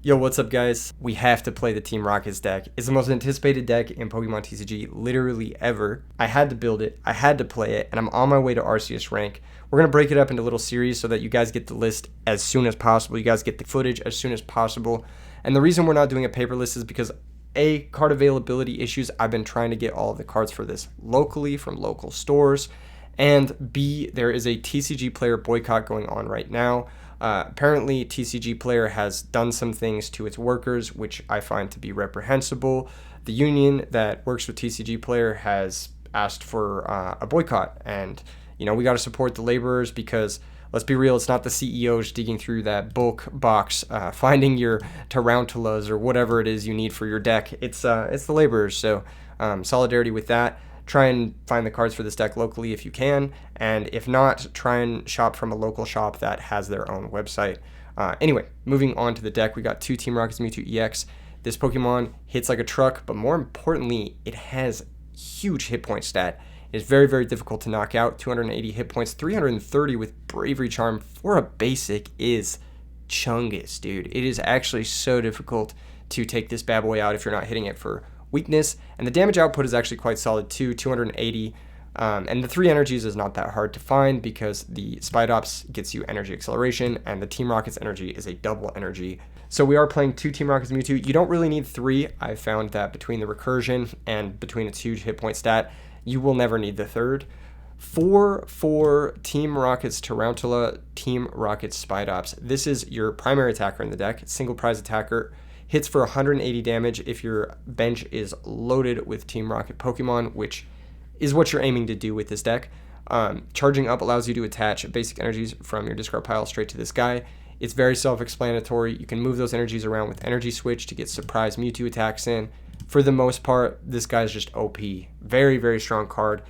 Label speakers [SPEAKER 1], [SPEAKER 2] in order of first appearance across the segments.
[SPEAKER 1] Yo, what's up, guys? We have to play the Team Rockets deck. It's the most anticipated deck in Pokemon T.C.G. literally ever. I had to build it, I had to play it, and I'm on my way to RCS rank. We're going to break it up into little series so that you guys get the list as soon as possible. You guys get the footage as soon as possible. And the reason we're not doing a paper list is because A, card availability issues. I've been trying to get all of the cards for this locally from local stores. And B, there is a T.C.G. player boycott going on right now. Apparently, T.C.G. player has done some things to its workers, which I find to be reprehensible. The union that works with T.C.G. player has asked for a boycott. And, you know, we got to support the laborers because, let's be real, it's not the CEOs digging through that bulk box, finding your tarantulas or whatever it is you need for your deck. It's the laborers. So solidarity with that. Try and find the cards for this deck locally if you can, and if not, try and shop from a local shop that has their own website. Anyway, moving on to the deck, we got two Team Rockets Mewtwo EX. This Pokemon hits like a truck, but more importantly, it has huge hit point stat. It is very, very difficult to knock out. 280 hit points, 330 with Bravery Charm for a basic is chungus, dude. It is actually so difficult to take this bad boy out if you're not hitting it for weakness, and the damage output is actually quite solid too, 280, and the 3 energies is not that hard to find because the Spidops gets you energy acceleration and the Team Rockets energy is a double energy. So we are playing two Team Rockets Mewtwo. You don't really need 3. I found that between the recursion and between its huge hit point stat, you will never need the third. 4 Team Rockets Tarantula, Team Rockets Spidops. This is your primary attacker in the deck, single prize attacker. Hits for 180 damage if your bench is loaded with Team Rocket Pokemon, which is what you're aiming to do with this deck. Charging up allows you to attach basic energies from your discard pile straight to this guy. It's very self-explanatory. You can move those energies around with Energy Switch to get surprise Mewtwo attacks in. For the most part, this guy's just OP. Very, very strong card.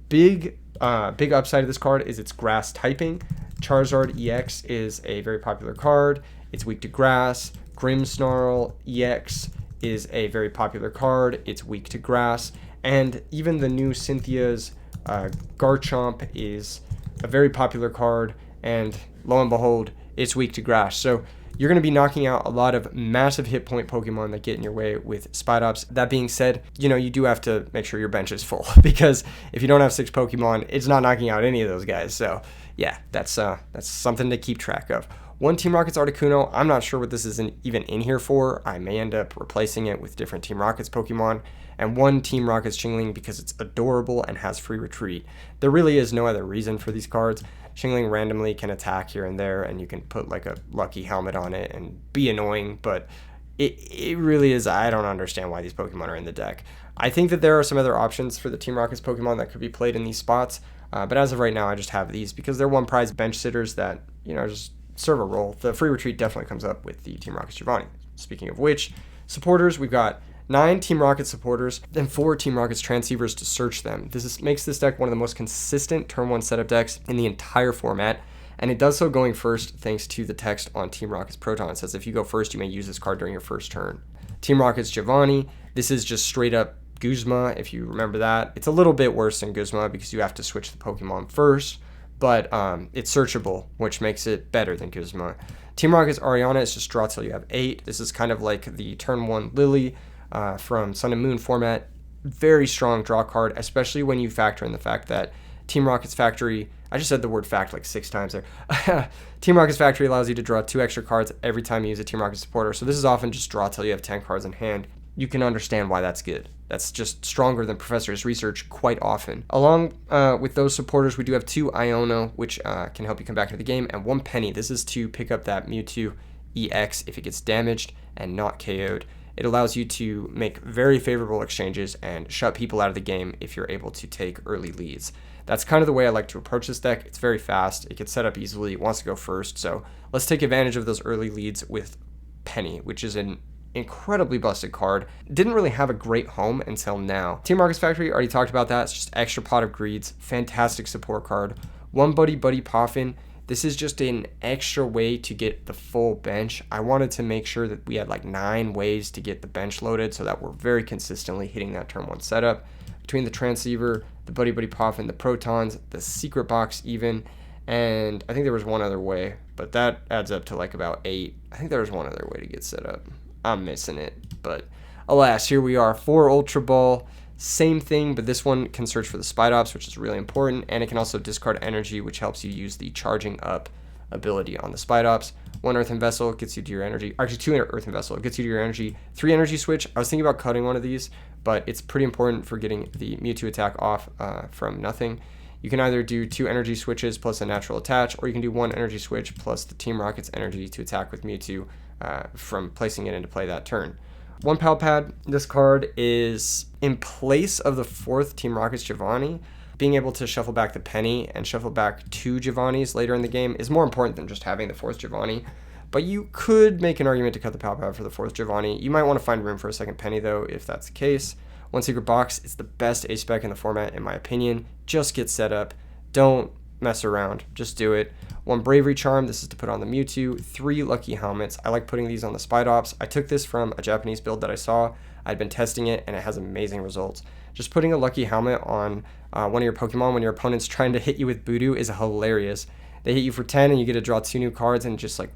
[SPEAKER 1] Big upside of this card is its grass typing. Charizard EX is a very popular card. It's weak to grass. Grimmsnarl EX is a very popular card. It's weak to grass. And even the new Cynthia's Garchomp is a very popular card. And lo and behold, it's weak to grass. So you're going to be knocking out a lot of massive hit point Pokemon that get in your way with Spidops. That being said, you know, you do have to make sure your bench is full because if you don't have 6 Pokemon, it's not knocking out any of those guys. So yeah, that's something to keep track of. 1 Team Rockets Articuno, I'm not sure what this is even in here for. I may end up replacing it with different Team Rockets Pokemon. And 1 Team Rockets Chingling because it's adorable and has free retreat. There really is no other reason for these cards. Chingling randomly can attack here and there, and you can put like a lucky helmet on it and be annoying, but it really is, I don't understand why these Pokemon are in the deck. I think that there are some other options for the Team Rockets Pokemon that could be played in these spots, but as of right now, I just have these because they're 1 prize bench sitters that, you know, just serve a role. The free retreat definitely comes up with the Team Rockets Giovanni. Speaking of which, supporters, we've got 9 Team Rockets supporters and 4 Team Rockets transceivers to search them. Makes this deck one of the most consistent turn 1 setup decks in the entire format, and it does so going first thanks to the text on Team Rockets Proton. It says if you go first, you may use this card during your first turn. Team Rockets Giovanni, this is just straight up Guzma, if you remember that. It's a little bit worse than Guzma because you have to switch the Pokemon first, but it's searchable, which makes it better than Guzma. Team Rockets Ariana is just draw till you have 8. This is kind of like the turn 1 Lily from Sun and Moon format. Very strong draw card, especially when you factor in the fact that Team Rockets Factory, I just said the word fact like 6 times there. Team Rockets Factory allows you to draw 2 extra cards every time you use a Team Rockets supporter, so this is often just draw till you have 10 cards in hand. You can understand why that's good. That's just stronger than Professor's research quite often. Along with those supporters, we do have 2 Iono, which can help you come back into the game, and 1 Penny. This is to pick up that Mewtwo EX if it gets damaged and not KO'd. It allows you to make very favorable exchanges and shut people out of the game if you're able to take early leads. That's kind of the way I like to approach this deck. It's very fast. It gets set up easily. It wants to go first. So let's take advantage of those early leads with Penny, which is an incredibly busted card. Didn't really have a great home until now. Team Rockets Factory, already talked about that. It's just extra pot of greeds. Fantastic support card. 1 Buddy Poffin. This is just an extra way to get the full bench. I wanted to make sure that we had like 9 ways to get the bench loaded so that we're very consistently hitting that turn 1 setup. Between the transceiver, the Buddy Poffin, the protons, the secret box even, And I think there was one other way, but that adds up to like about 8. I think there was one other way to get set up. I'm missing it, but alas, here we are. 4 Ultra Ball, same thing, but this one can search for the Spidops, which is really important, and it can also discard energy, which helps you use the charging up ability on the Spidops. 1 Earthen Vessel gets you to your energy. Actually, 2 Earthen Vessel gets you to your energy. 3 Energy Switch. I was thinking about cutting one of these, but it's pretty important for getting the Mewtwo attack off from nothing. You can either do 2 energy switches plus a natural attach, or you can do 1 energy switch plus the Team Rocket's energy to attack with Mewtwo from placing it into play that turn. 1 Pal Pad. This card is in place of the 4th Team Rocket's Giovanni. Being able to shuffle back the Penny and shuffle back 2 Giovannis later in the game is more important than just having the 4th Giovanni. But you could make an argument to cut the Pal Pad for the 4th Giovanni. You might want to find room for a second Penny, though, if that's the case. 1 Secret Box is the best ace spec in the format, in my opinion. Just get set up. Don't mess around. Just do it. 1 Bravery Charm. This is to put on the Mewtwo. 3 Lucky Helmets. I like putting these on the Spidops. I took this from a Japanese build that I saw. I'd been testing it, and it has amazing results. Just putting a Lucky Helmet on one of your Pokemon when your opponent's trying to hit you with Voodoo is hilarious. They hit you for 10, and you get to draw 2 new cards, and it just like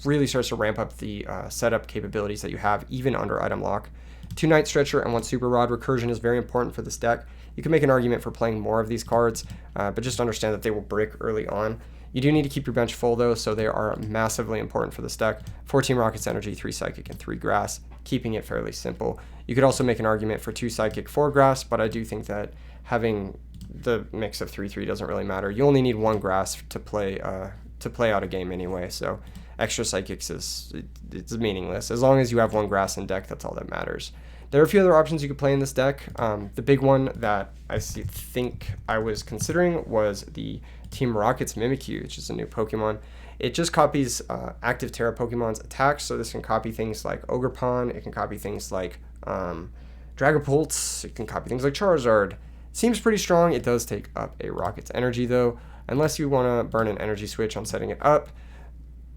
[SPEAKER 1] really starts to ramp up the setup capabilities that you have, even under item lock. 2 Night Stretcher and 1 Super Rod. Recursion is very important for this deck. You can make an argument for playing more of these cards, but just understand that they will brick early on. You do need to keep your bench full, though, so they are massively important for this deck. 4 Team Rocket's Energy, 3 Psychic, and 3 Grass, keeping it fairly simple. You could also make an argument for 2 Psychic, 4 Grass, but I do think that having the mix of 3/3 doesn't really matter. You only need 1 Grass to play out a game anyway, so extra Psychics it's meaningless. As long as you have 1 Grass in deck, that's all that matters. There are a few other options you could play in this deck. The big one that think I was considering was the Team Rocket's Mimikyu, which is a new Pokemon. It just copies active Terra Pokemon's attacks, so this can copy things like Ogerpon, it can copy things like Dragapult, it can copy things like Charizard. Seems pretty strong. It does take up a Rocket's energy, though, unless you want to burn an energy switch on setting it up.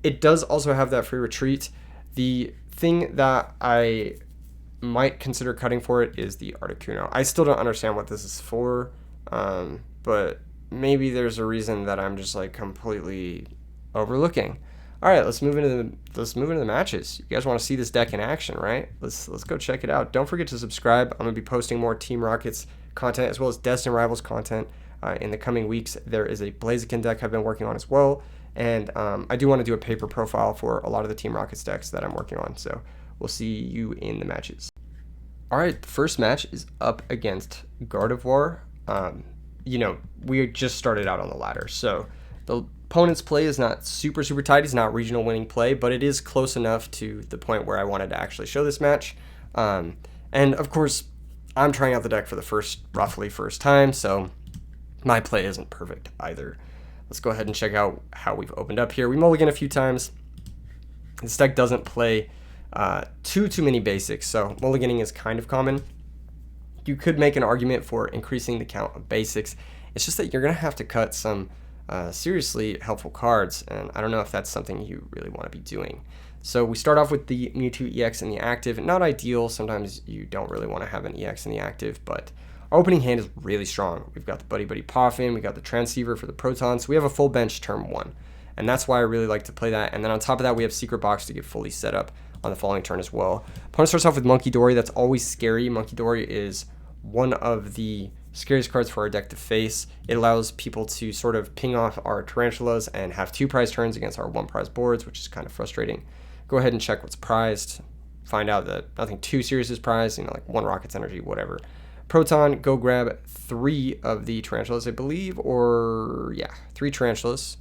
[SPEAKER 1] It does also have that free retreat. The thing that I might consider cutting for it is the Articuno. I still don't understand what this is for, but maybe there's a reason that I'm just like completely overlooking. All right, let's move into the matches. You guys want to see this deck in action, right? Let's go check it out. Don't forget to subscribe. I'm gonna be posting more Team Rockets content as well as Destined Rivals content in the coming weeks. There is a Blaziken deck I've been working on as well, and I do want to do a paper profile for a lot of the Team Rockets decks that I'm working on. So we'll see you in the matches. All right, the first match is up against Gardevoir. We just started out on the ladder, so the opponent's play is not super tight. It's not regional winning play, but it is close enough to the point where I wanted to actually show this match. And of course, I'm trying out the deck for the roughly first time, so my play isn't perfect either. Let's go ahead and check out how we've opened up here. We mulligan a few times. This deck doesn't play too many basics, so mulliganing is kind of common. You could make an argument for increasing the count of basics. It's just that you're going to have to cut some seriously helpful cards, and I don't know if that's something you really want to be doing. So we start off with the Mewtwo EX in the active. Not ideal. Sometimes you don't really want to have an EX in the active, but our opening hand is really strong. We've got the Buddy Buddy Poffin, we got the Transceiver for the Proton, so we have a full bench turn 1, and that's why I really like to play that. And then on top of that, we have Secret Box to get fully set up on the following turn as well. Opponent starts off with Monkey Dory. That's always scary. Monkey Dory is one of the scariest cards for our deck to face. It allows people to sort of ping off our Tarantulas and have 2 prize turns against our 1 prize boards, which is kind of frustrating. Go ahead and check what's prized. Find out that nothing too serious is prized, like 1 Rocket's energy, whatever. Proton, go grab 3 of the Tarantulas, I believe, 3 Tarantulas.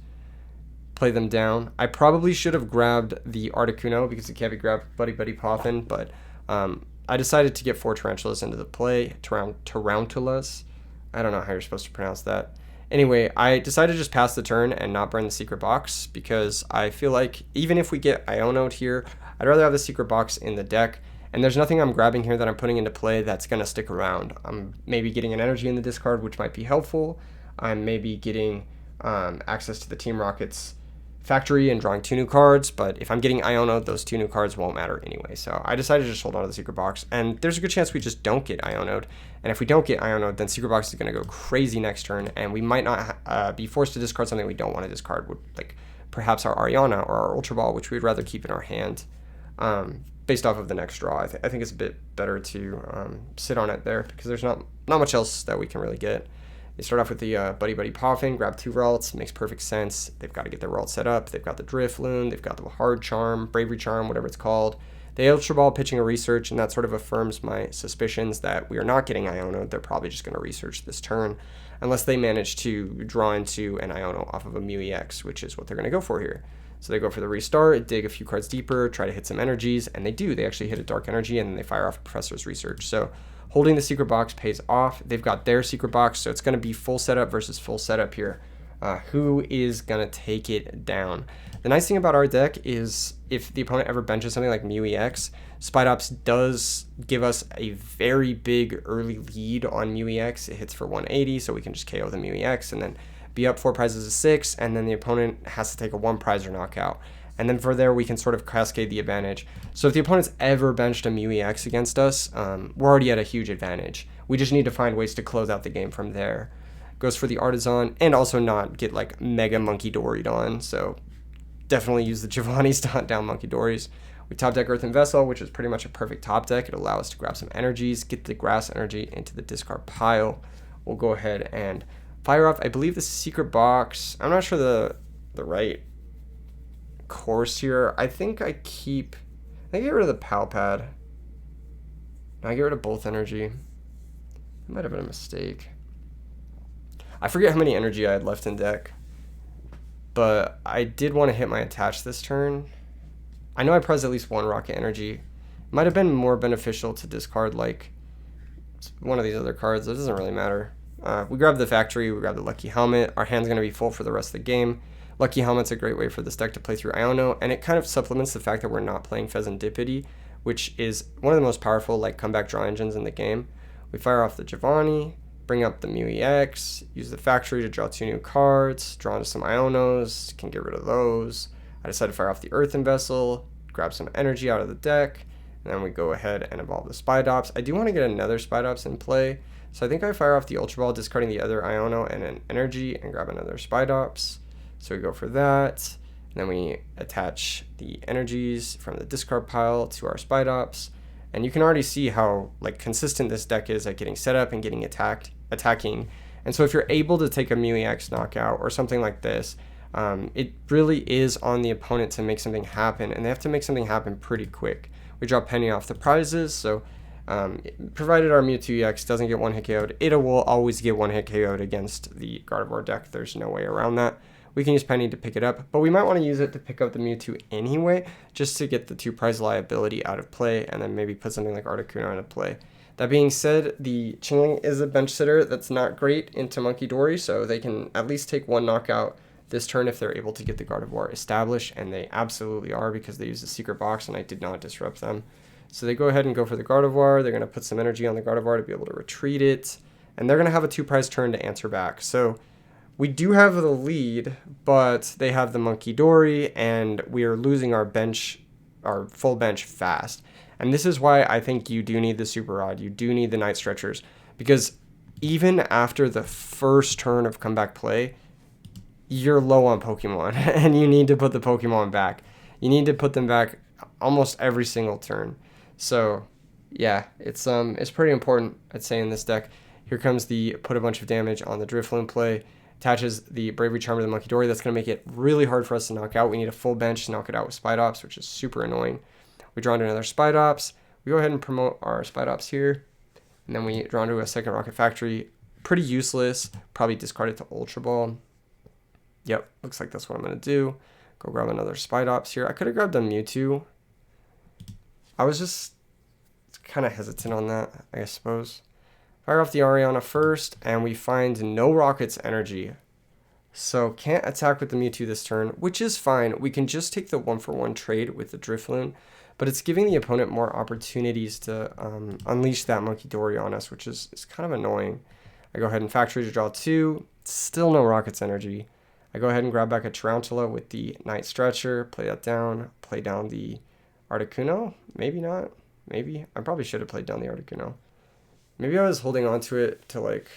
[SPEAKER 1] Play them down. I probably should have grabbed the Articuno because it can't be grabbed Buddy Buddy Poffin, but I decided to get 4 Tarantulas into the play. Tarantulas. I don't know how you're supposed to pronounce that. Anyway, I decided to just pass the turn and not burn the Secret Box because I feel like even if we get Iono'd here, I'd rather have the Secret Box in the deck. And there's nothing I'm grabbing here that I'm putting into play that's going to stick around. I'm maybe getting an energy in the discard, which might be helpful. I'm maybe getting access to the Team Rocket's Factory and drawing 2 new cards, but if I'm getting Iono, those 2 new cards won't matter anyway. So I decided to just hold on to the Secret Box, and there's a good chance we just don't get Iono'd. And if we don't get Iono'd, then Secret Box is going to go crazy next turn, and we might not be forced to discard something we don't want to discard, like perhaps our Ariana or our Ultra Ball, which we'd rather keep in our hand. Based off of the next draw, I think it's a bit better to sit on it there because there's not much else that we can really get. They start off with the Buddy Buddy Poffin, grab 2 Ralts, makes perfect sense. They've got to get their Ralt set up. They've got the Drifloon, they've got the Hard Charm, Bravery Charm, whatever it's called. They Ultra Ball pitching a Research, and that sort of affirms my suspicions that we are not getting Iono. They're probably just going to Research this turn, unless they manage to draw into an Iono off of a Mew EX, which is what they're going to go for here. So they go for the restart, dig a few cards deeper, try to hit some energies, and they do. They actually hit a Dark Energy, and then they fire off a Professor's Research. So holding the Secret Box pays off. They've got their Secret Box, so it's going to be full setup versus full setup here. Who is going to take it down? The nice thing about our deck is if the opponent ever benches something like Mew EX, Spidops does give us a very big early lead on Mew EX. It hits for 180, so we can just KO the Mew EX and then be up 4 prizes to 6, and then the opponent has to take a 1 prize or knockout. And then for there, we can sort of cascade the advantage. So if the opponent's ever benched a Mew EX against us, we're already at a huge advantage. We just need to find ways to close out the game from there. Goes for the Artisan, and also not get like mega Monkey Doried on. So definitely use the Giovanni's to hunt down Monkey Dories. We top deck Earthen Vessel, which is pretty much a perfect top deck. It'll allow us to grab some energies, get the grass energy into the discard pile. We'll go ahead and fire off, I believe, the Secret Box. I'm not sure the right course here. I think I get rid of the Pal Pad. No, I get rid of both energy. That might have been a mistake. I forget how many energy I had left in deck, but I did want to hit my attach this turn. I know I pressed at least 1 rocket energy. It might have been more beneficial to discard like one of these other cards. It doesn't really matter. We grab the Factory, we grab the Lucky Helmet. Our hand's going to be full for the rest of the game. Lucky Helmet's a great way for this deck to play through Iono, and it kind of supplements the fact that we're not playing Pheasantipity, which is one of the most powerful like comeback draw engines in the game. We fire off the Giovanni, bring up the Mew EX, use the Factory to draw 2 new cards, draw into some Ionos, can get rid of those. I decided to fire off the Earthen Vessel, grab some energy out of the deck, and then we go ahead and evolve the Spidops. I do want to get another Spidops in play, so I think I fire off the Ultra Ball, discarding the other Iono and an energy, and grab another Spidops. So we go for that, and then we attach the energies from the discard pile to our Spidops. And you can already see how like consistent this deck is at getting set up and getting attacking. And so if you're able to take a Mew EX knockout or something like this, it really is on the opponent to make something happen, and they have to make something happen pretty quick. We draw Penny off the prizes, so provided our Mewtwo EX doesn't get 1-hit KO'd, it will always get 1-hit KO'd against the Gardevoir deck. There's no way around that. We can use Penny to pick it up, but we might want to use it to pick up the Mewtwo anyway, just to get the 2 prize liability out of play, and then maybe put something like Articuno into play. That being said, the Chingling is a bench sitter that's not great into Monkey Dory, so they can at least take 1 knockout this turn if they're able to get the Gardevoir established, and they absolutely are because they use the Secret Box and I did not disrupt them. So they go ahead and go for the Gardevoir. They're going to put some energy on the Gardevoir to be able to retreat it, and they're going to have a 2 prize turn to answer back. So we do have the lead, but they have the Monkey Dory, and we are losing our full bench fast. And this is why I think you do need the Super Rod. You do need the Night Stretchers, because even after the first turn of comeback play, you're low on Pokemon, and you need to put the Pokemon back. You need to put them back almost every single turn. So yeah, it's pretty important, I'd say, in this deck. Here comes the put a bunch of damage on the Drifloon play. Attaches the Bravery Charm to the Monkey Dory. That's going to make it really hard for us to knock out. We need a full bench to knock it out with Spidops, which is super annoying. We draw into another Spidops. We go ahead and promote our Spidops here. And then we draw into a second Rocket Factory. Pretty useless. Probably discard it to Ultra Ball. Yep, looks like that's what I'm going to do. Go grab another Spidops here. I could have grabbed a Mewtwo. I was just kind of hesitant on that, I suppose. Fire off the Ariana first, and we find no Rocket's energy. So can't attack with the Mewtwo this turn, which is fine. We can just take the 1-for-1 trade with the Drifloon, but it's giving the opponent more opportunities to unleash that Monkey Dory on us, which is kind of annoying. I go ahead and Factory to draw 2. Still no Rocket's energy. I go ahead and grab back a Tarantula with the Night Stretcher, play that down, play down the Articuno. Maybe not. Maybe. I probably should have played down the Articuno. Maybe I was holding on to it to like...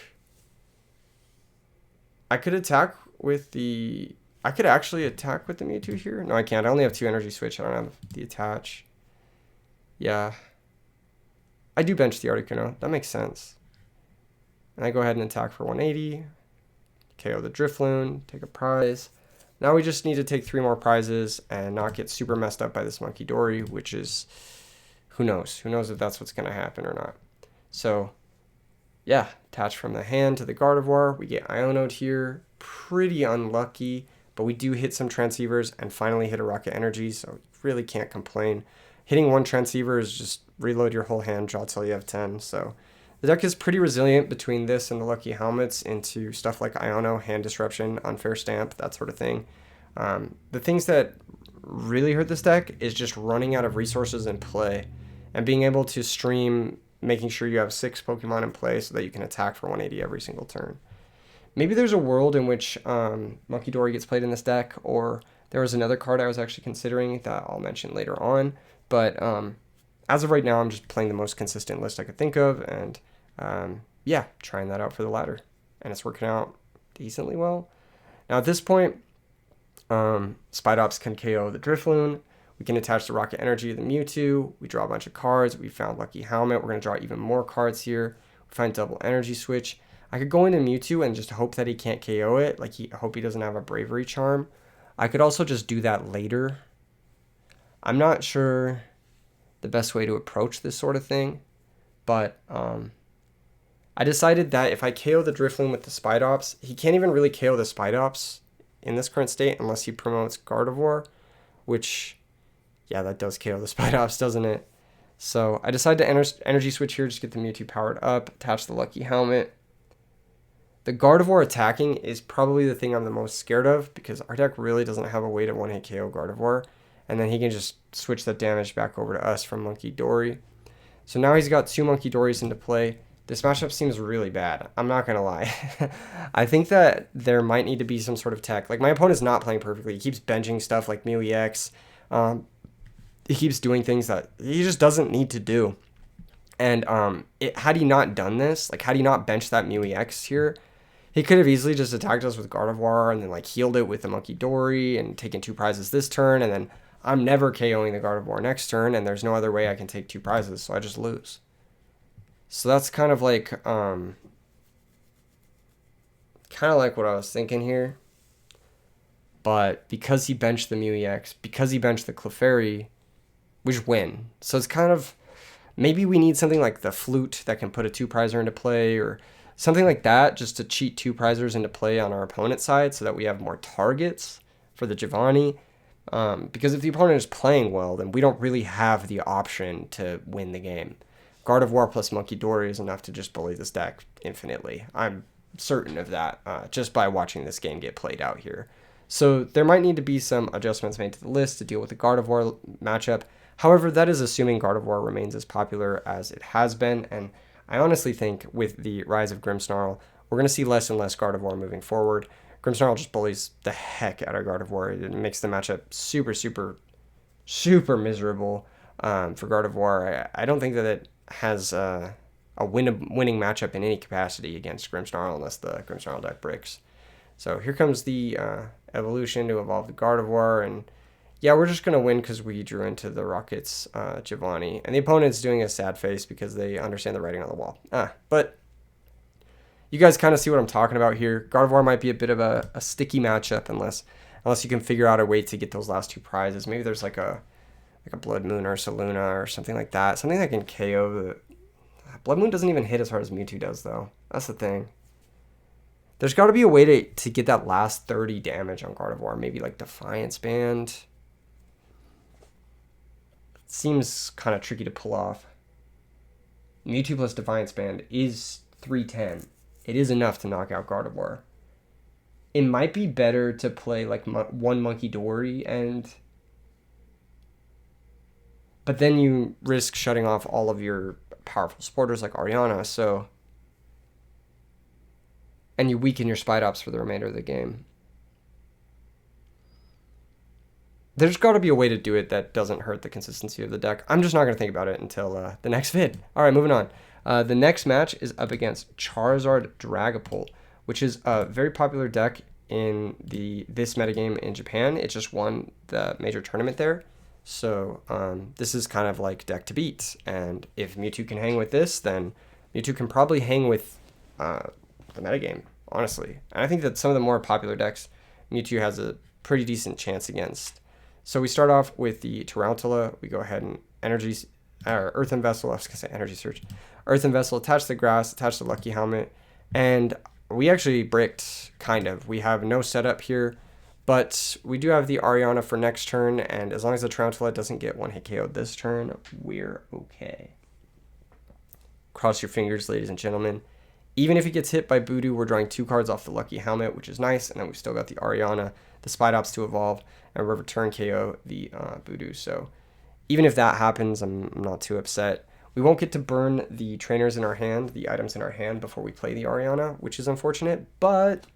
[SPEAKER 1] I could attack with the... I could actually attack with the Mewtwo here. No, I can't. I only have 2 Energy Switch. I don't have the attach. Yeah. I do bench the Articuno. That makes sense. And I go ahead and attack for 180. KO the Drifloon. Take a prize. Now we just need to take 3 more prizes and not get super messed up by this Monkey Dory, which is... Who knows? Who knows if that's what's going to happen or not. So, yeah. Attach from the hand to the Gardevoir. We get Ionoed here. Pretty unlucky. But we do hit some Transceivers and finally hit a Rocket Energy, so you really can't complain. Hitting 1 Transceiver is just reload your whole hand, draw till you have 10. So the deck is pretty resilient between this and the Lucky Helmets into stuff like Iono, Hand Disruption, Unfair Stamp, that sort of thing. The things that really hurt this deck is just running out of resources in play and being able to stream, making sure you have 6 Pokemon in play so that you can attack for 180 every single turn. Maybe there's a world in which Monkey Dory gets played in this deck, or there was another card I was actually considering that I'll mention later on. But as of right now, I'm just playing the most consistent list I could think of, and yeah, trying that out for the ladder. And it's working out decently well. Now at this point, Spidops can KO the Drifloon. We can attach the Rocket Energy to the Mewtwo. We draw a bunch of cards. We found Lucky Helmet. We're going to draw even more cards here. We find double Energy Switch. I could go into Mewtwo and just hope that he can't KO it. Like, I hope he doesn't have a Bravery Charm. I could also just do that later. I'm not sure the best way to approach this sort of thing. But I decided that if I KO the Drifloon with the Spidops, he can't even really KO the Spidops in this current state unless he promotes Gardevoir. Which, yeah, that does KO the Spidops, doesn't it? So I decided to Energy Switch here, just get the Mewtwo powered up, attach the Lucky Helmet. The Gardevoir attacking is probably the thing I'm the most scared of because our deck really doesn't have a way to one-hit KO Gardevoir. And then he can just switch that damage back over to us from Monkey Dory. So now he's got 2 Monkey Dories into play. This matchup seems really bad. I'm not going to lie. I think that there might need to be some sort of tech. Like, my opponent's not playing perfectly. He keeps benching stuff like Mew EX. He keeps doing things that he just doesn't need to do. And had he not done this, like, had he not benched that Mew EX here, he could have easily just attacked us with Gardevoir and then like healed it with the Monkey Dory and taken 2 prizes this turn, and then I'm never KOing the Gardevoir next turn, and there's no other way I can take 2 prizes, so I just lose. So that's kind of like what I was thinking here. But because he benched the Mew EX, because he benched the Clefairy, we just win. So it's kind of, maybe we need something like the Flute that can put a 2-prizer into play, or something like that, just to cheat 2-prizers into play on our opponent's side so that we have more targets for the Giovanni. Because if the opponent is playing well, then we don't really have the option to win the game. Gardevoir plus Monkey Dory is enough to just bully this deck infinitely. I'm certain of that, just by watching this game get played out here. So there might need to be some adjustments made to the list to deal with the Gardevoir matchup. However, that is assuming Gardevoir remains as popular as it has been, and I honestly think with the rise of Grimmsnarl, we're going to see less and less Gardevoir moving forward. Grimmsnarl just bullies the heck out of Gardevoir. It makes the matchup super, super, super miserable for Gardevoir. I don't think that it has a winning matchup in any capacity against Grimmsnarl unless the Grimmsnarl deck breaks. So here comes the evolution to evolve the Gardevoir, and yeah, we're just going to win because we drew into the Rockets Giovanni. And the opponent's doing a sad face because they understand the writing on the wall. But you guys kind of see what I'm talking about here. Gardevoir might be a bit of a sticky matchup unless you can figure out a way to get those last 2 prizes. Maybe there's like a Blood Moon or Saluna or something like that. Something that can KO the... Blood Moon doesn't even hit as hard as Mewtwo does, though. That's the thing. There's got to be a way to get that last 30 damage on Gardevoir. Maybe like Defiance Band. Seems kind of tricky to pull off. Mewtwo plus Defiance Band is 310. It is enough to knock out Gardevoir. It might be better to play like 1 Monkey Dory but then you risk shutting off all of your powerful supporters like Ariana, and you weaken your Spidops for the remainder of the game. There's got to be a way to do it that doesn't hurt the consistency of the deck. I'm just not going to think about it until the next vid. All right, moving on. The next match is up against Charizard Dragapult, which is a very popular deck in this metagame in Japan. It just won the major tournament there. So this is kind of like deck to beat. And if Mewtwo can hang with this, then Mewtwo can probably hang with the metagame, honestly. And I think that some of the more popular decks, Mewtwo has a pretty decent chance against. So we start off with the Tarantula. We go ahead and Earthen Vessel, I was going to say Energy Search. Earthen Vessel, attach the grass, attach the Lucky Helmet. And we actually bricked, kind of. We have no setup here, but we do have the Ariana for next turn. And as long as the Tarantula doesn't get one hit KO this turn, we're okay. Cross your fingers, ladies and gentlemen. Even if he gets hit by Voodoo, we're drawing 2 cards off the Lucky Helmet, which is nice. And then we've still got the Ariana, the Spidops to evolve, and we'll return KO the Voodoo. So even if that happens, I'm not too upset. We won't get to burn the trainers in our hand, the items in our hand, before we play the Ariana, which is unfortunate. But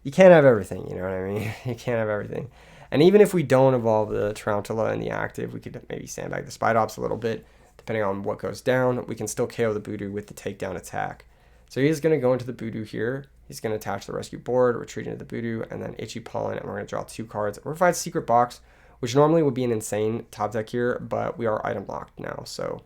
[SPEAKER 1] you can't have everything, you know what I mean? You can't have everything. And even if we don't evolve the Tarantula in the active, we could maybe sandbag the Spidops a little bit. Depending on what goes down, we can still KO the Voodoo with the takedown attack. So he's going to go into the Voodoo here. He's going to attach the rescue board, retreat into the Voodoo, and then Itchy Pollen, and we're going to draw 2 cards. We're going to find Secret Box, which normally would be an insane top deck here, but we are item locked now, so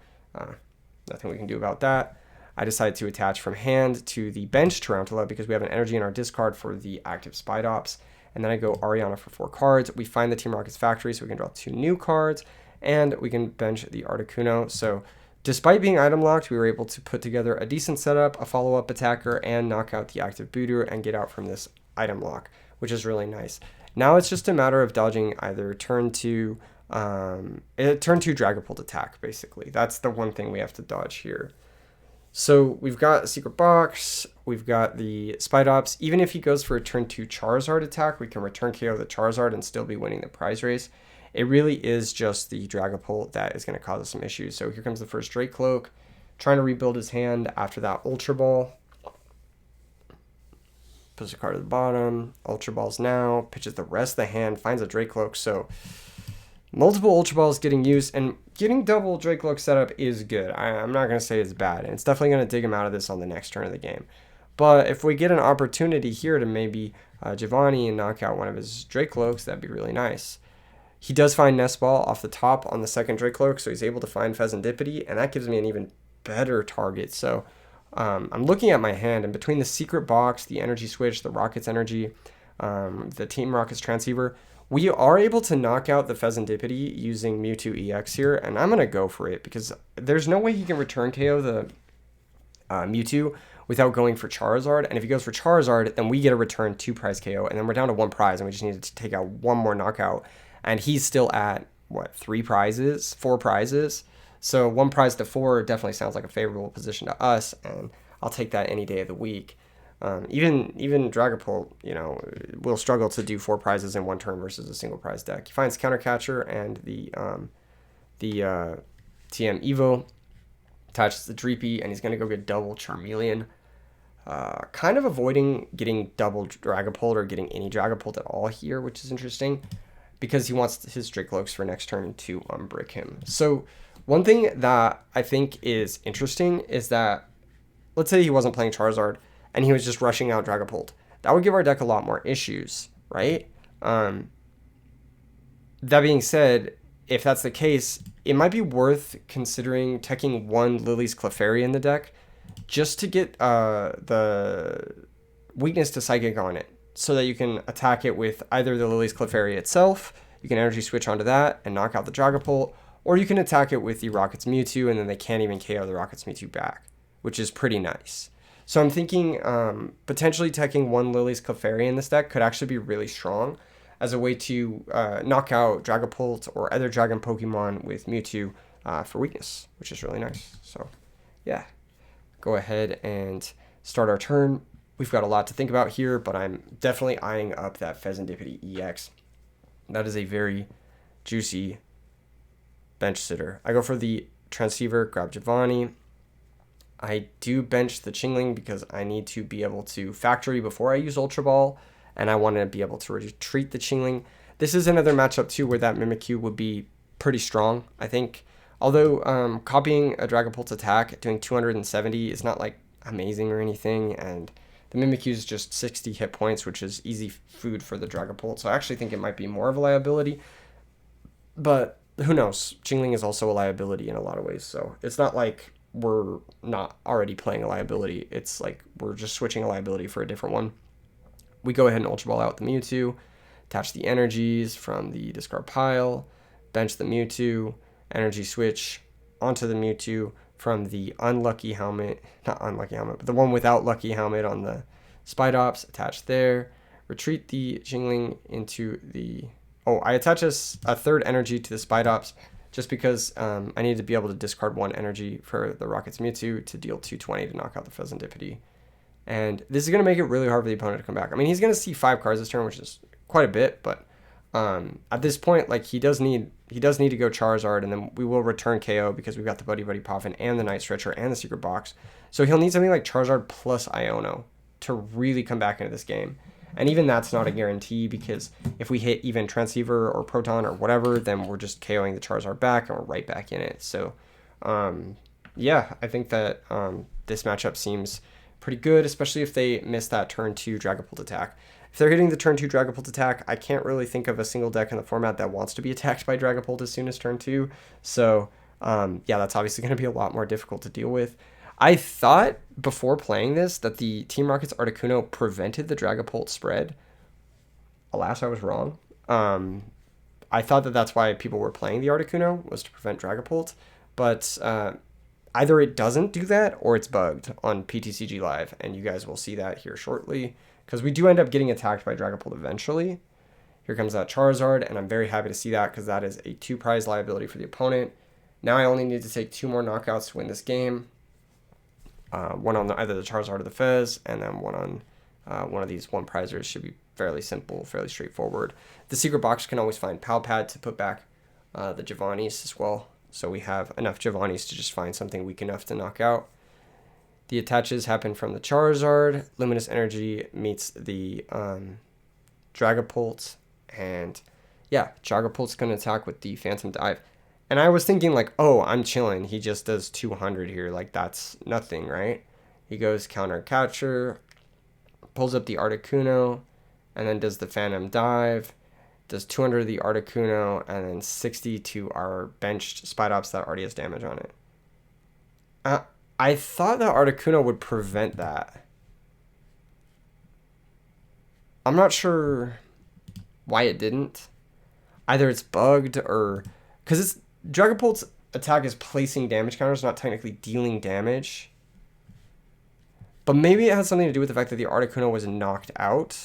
[SPEAKER 1] nothing we can do about that. I decided to attach from hand to the bench Tarantula because we have an energy in our discard for the active Spidops, and then I go Ariana for 4 cards. We find the Team Rocket's factory, so we can draw 2 new cards, and we can bench the Articuno. So despite being item locked, we were able to put together a decent setup, a follow-up attacker, and knock out the active Voodoo and get out from this item lock, which is really nice. Now it's just a matter of dodging either turn 2 Dragapult attack, basically. That's the one thing we have to dodge here. So we've got a Secret Box, we've got the Spidops. Even if he goes for a turn 2 Charizard attack, we can return KO the Charizard and still be winning the prize race. It really is just the Dragapult that is going to cause us some issues. So here comes the first Drake Cloak, trying to rebuild his hand after that Ultra Ball. Puts a card at the bottom, Ultra Balls now, pitches the rest of the hand, finds a Drake Cloak. So multiple Ultra Balls getting used, and getting double Drake Cloak setup is good. I'm not going to say it's bad, and it's definitely going to dig him out of this on the next turn of the game. But if we get an opportunity here to maybe Giovanni and knock out one of his Drake Cloaks, that'd be really nice. He does find Nest Ball off the top on the second Drake Cloak, so he's able to find Pheasantipity, and that gives me an even better target. So I'm looking at my hand, and between the Secret Box, the Energy Switch, the Rocket's Energy, the Team Rocket's Transceiver, we are able to knock out the Pheasantipity using Mewtwo EX here, and I'm going to go for it because there's no way he can return KO the Mewtwo without going for Charizard. And if he goes for Charizard, then we get a return 2 prize KO, and then we're down to 1 prize, and we just need to take out 1 more knockout. And he's still at, 4 prizes? So 1 prize to 4 definitely sounds like a favorable position to us, and I'll take that any day of the week. Even Dragapult, will struggle to do 4 prizes in 1 turn versus a single prize deck. He finds Countercatcher and the TM Evo, attaches the Dreepy, and he's going to go get double Charmeleon. Kind of avoiding getting double Dragapult or getting any Dragapult at all here, which is interesting, because he wants his Drake Cloaks for next turn to unbrick him. So one thing that I think is interesting is that, let's say he wasn't playing Charizard and he was just rushing out Dragapult. That would give our deck a lot more issues, right? That being said, if that's the case, it might be worth considering teching 1 Lily's Clefairy in the deck just to get the weakness to Psychic on it, so that you can attack it with either the Lily's Clefairy itself, you can energy switch onto that and knock out the Dragapult, or you can attack it with the Rocket's Mewtwo, and then they can't even KO the Rocket's Mewtwo back, which is pretty nice. So I'm thinking potentially teching 1 Lily's Clefairy in this deck could actually be really strong as a way to knock out Dragapult or other Dragon Pokemon with Mewtwo for weakness, which is really nice. So yeah, go ahead and start our turn. We've got a lot to think about here, but I'm definitely eyeing up that Pheasantipity EX. That is a very juicy bench sitter. I go for the Transceiver, grab Giovanni. I do bench the Chingling because I need to be able to factory before I use Ultra Ball, and I want to be able to retreat the Chingling. This is another matchup too where that Mimikyu would be pretty strong, I think. Although copying a Dragapult's attack, doing 270 is not like amazing or anything, and the Mimikyu is just 60 hit points, which is easy food for the Dragapult. So I actually think it might be more of a liability. But who knows? Chingling is also a liability in a lot of ways. So it's not like we're not already playing a liability. It's like we're just switching a liability for a different one. We go ahead and Ultra Ball out the Mewtwo, attach the energies from the discard pile, bench the Mewtwo, energy switch onto the Mewtwo from the unlucky helmet, not unlucky helmet, but the one without lucky helmet on the Spidops, attached there. Retreat the Chingling into the... Oh, I attach a third energy to the Spidops just because I need to be able to discard one energy for the Rocket's Mewtwo to deal 220 to knock out the Pheasantipede. And this is going to make it really hard for the opponent to come back. I mean, he's going to see 5 cards this turn, which is quite a bit, but at this point, like, he does need to go Charizard, and then we will return KO because we've got the Buddy Buddy Poffin and the Night Stretcher and the Secret Box. So he'll need something like Charizard plus Iono to really come back into this game. And even that's not a guarantee, because if we hit even Transceiver or Proton or whatever, then we're just KOing the Charizard back and we're right back in it. So, yeah, I think that this matchup seems pretty good, especially if they miss that turn 2 Dragapult attack. If they're hitting the turn 2 Dragapult attack, I can't really think of a single deck in the format that wants to be attacked by Dragapult as soon as turn 2. So, yeah, that's obviously going to be a lot more difficult to deal with. I thought before playing this that the Team Rocket's Articuno prevented the Dragapult spread. Alas, I was wrong. I thought that that's why people were playing the Articuno, was to prevent Dragapult. But either it doesn't do that or it's bugged on PTCG Live. And you guys will see that here shortly, because we do end up getting attacked by Dragapult eventually. Here comes that Charizard, and I'm very happy to see that because that is a 2-prize liability for the opponent. Now I only need to take 2 more knockouts to win this game. One on either the Charizard or the Fez, and then one on one of these 1-prizers. Should be fairly simple, fairly straightforward. The Secret Box can always find Pal Pad to put back the Giovannis as well. So we have enough Giovannis to just find something weak enough to knock out. The attaches happen from the Charizard. Luminous Energy meets the Dragapult. And yeah, Dragapult's going to attack with the Phantom Dive. And I was thinking like, oh, I'm chilling. He just does 200 here. Like, that's nothing, right? He goes Counter Catcher, pulls up the Articuno, and then does the Phantom Dive, does 200 of the Articuno, and then 60 to our benched Spidops that already has damage on it. I thought that Articuno would prevent that. I'm not sure why it didn't. Either it's bugged or... Because it's Dragapult's attack is placing damage counters, not technically dealing damage. But maybe it has something to do with the fact that the Articuno was knocked out.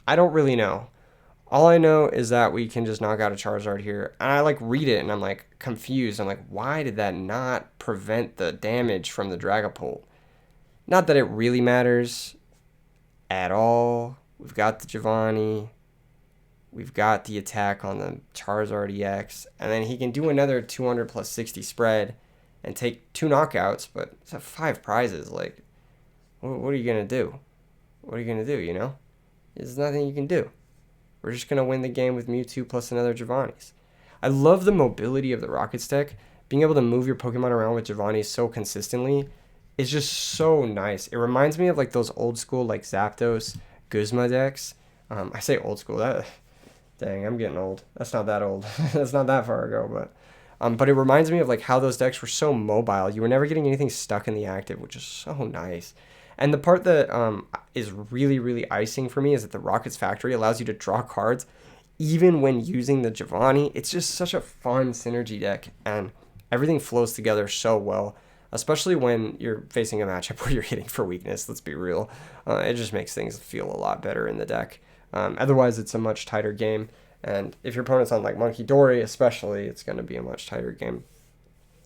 [SPEAKER 1] I don't really know. All I know is that we can just knock out a Charizard here. And I like read it and I'm like confused. I'm like, why did that not prevent the damage from the Dragapult? Not that it really matters at all. We've got the Giovanni. We've got the attack on the Charizard EX. And then he can do another 200 plus 60 spread and take 2 knockouts. But it's 5 prizes. Like, what are you going to do? What are you going to do, you know? There's nothing you can do. We're just going to win the game with Mewtwo plus another Giovanni's. I love the mobility of the Rockets deck. Being able to move your Pokemon around with Giovanni's so consistently is just so nice. It reminds me of like those old school like Zapdos, Guzma decks. I say old school. Dang, I'm getting old. That's not that old. That's not that far ago, but it reminds me of like how those decks were so mobile. You were never getting anything stuck in the active, which is so nice. And the part that is really, really icing for me is that the Rockets Factory allows you to draw cards even when using the Giovanni. It's just such a fun synergy deck, and everything flows together so well, especially when you're facing a matchup where you're hitting for weakness. Let's be real. It just makes things feel a lot better in the deck. Otherwise, it's a much tighter game, and if your opponent's on like Monkey Dory especially, it's going to be a much tighter game.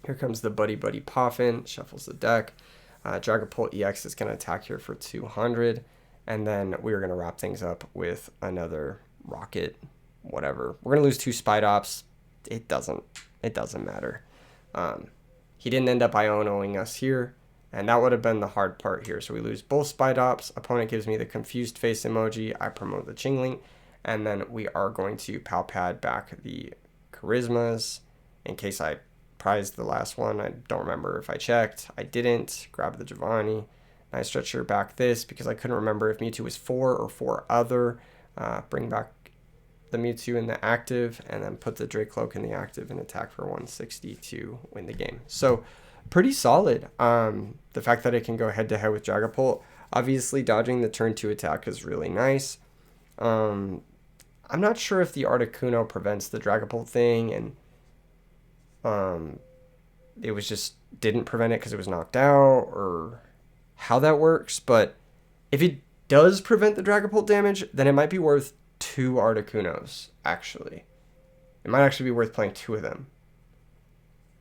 [SPEAKER 1] Here comes the Buddy Buddy Poffin, shuffles the deck. Dragapult EX is going to attack here for 200, and then we're going to wrap things up with another Rocket, whatever. We're going to lose 2 Spidops. It doesn't matter. He didn't end up Ionoing us here, and that would have been the hard part here. So we lose both Spidops. Opponent gives me the confused face emoji. I promote the Chingling, And then we are going to Pal Pad back the Charismas in case I prized the last one. I don't remember if I checked. I didn't. Grab the Giovanni. Nice stretcher back this because I couldn't remember if Mewtwo was 4 or 4 other. Bring back the Mewtwo in the active and then put the Dracloak in the active and attack for 160 to win the game. So pretty solid. The fact that it can go head to head with Dragapult. Obviously dodging the turn 2 attack is really nice. I'm not sure if the Articuno prevents the Dragapult thing and it was just didn't prevent it because it was knocked out or how that works, but if it does prevent the Dragapult damage, then it might be worth 2 Articunos, actually. It might actually be worth playing 2 of them.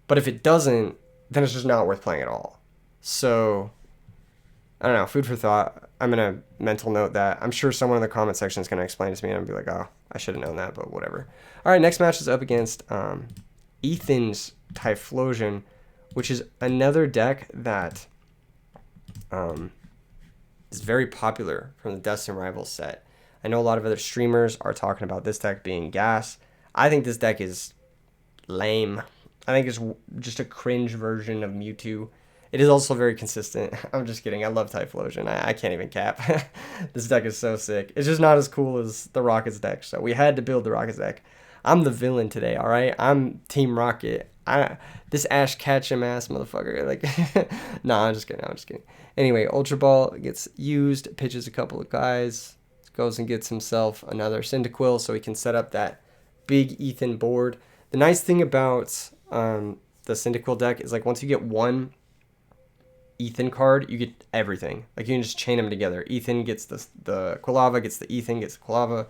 [SPEAKER 1] But if it doesn't, then it's just not worth playing at all. So, I don't know, food for thought. I'm going to mental note that. I'm sure someone in the comment section is going to explain it to me and I'll be like, oh, I should have known that, but whatever. All right, next match is up against Ethan's Typhlosion, which is another deck that is very popular from the Dust and Rivals set. I know a lot of other streamers are talking about this deck being gas. I think this deck is lame. I think it's just a cringe version of Mewtwo. It is also very consistent. I'm just kidding. I love Typhlosion. I can't even cap. This deck is so sick. It's just not as cool as the Rockets deck. So we had to build the Rockets deck. I'm the villain today, all right? I'm Team Rocket. This Ash Ketchum ass motherfucker. Like, nah, I'm just kidding. Anyway, Ultra Ball gets used, pitches a couple of guys, goes and gets himself another Cyndaquil so he can set up that big Ethan board. The nice thing about the Cyndaquil deck is like once you get one Ethan card, you get everything. Like you can just chain them together. Ethan gets the Quilava, gets the Ethan, gets the Quilava.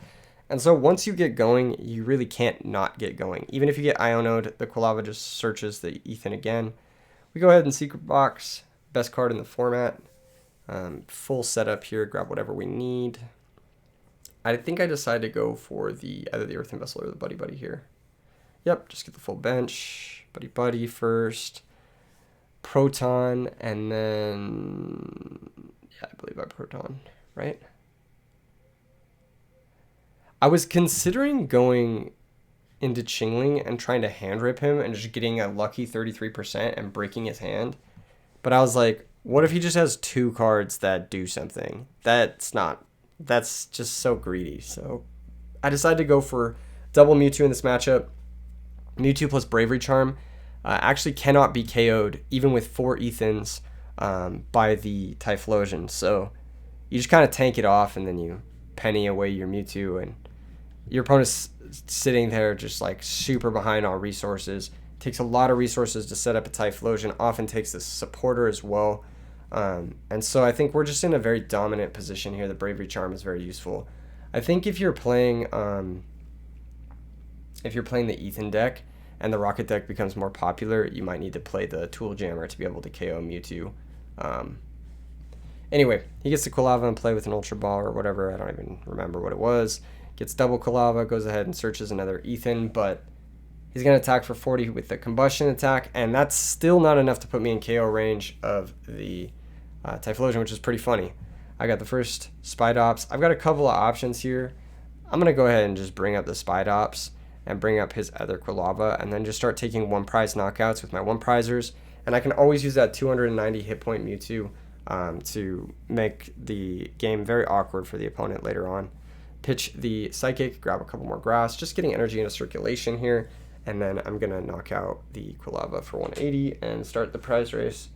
[SPEAKER 1] And so once you get going, you really can't not get going. Even if you get Ionode, the Quilava just searches the Ethan again. We go ahead and Secret Box. Best card in the format. Full setup here. Grab whatever we need. I think I decided to go for either the Earthen Vessel or the Buddy Buddy here. Yep, just get the full bench. Buddy Buddy first. Proton, and then... yeah, I believe I Proton, right? I was considering going into Chingling and trying to hand rip him and just getting a lucky 33% and breaking his hand. But I was like, what if he just has 2 cards that do something? That's just so greedy. So I decided to go for double Mewtwo in this matchup. Mewtwo plus Bravery Charm actually cannot be KO'd even with 4 Ethans by the Typhlosion. So you just kind of tank it off and then you penny away your Mewtwo and your opponent's sitting there just like super behind on resources. Takes a lot of resources to set up a Typhlosion, often takes the supporter as well. And so I think we're just in a very dominant position here. The Bravery Charm is very useful. I think if you're playing the Ethan deck and the Rocket deck becomes more popular, you might need to play the Tool Jammer to be able to KO Mewtwo. Anyway, he gets the Quilava and play with an Ultra Ball or whatever. I don't even remember what it was. Gets double Quilava, goes ahead and searches another Ethan, but he's going to attack for 40 with the Combustion attack, and that's still not enough to put me in KO range of the Typhlosion, which is pretty funny. I got the first Spidops. I've got a couple of options here. I'm going to go ahead and just bring up the Spidops and bring up his other Quilava, and then just start taking 1 prize knockouts with my 1 prizers, and I can always use that 290 hit point Mewtwo to make the game very awkward for the opponent later on. Pitch the Psychic, grab a couple more grass, just getting energy into circulation here, and then I'm going to knock out the Quilava for 180 and start the prize race.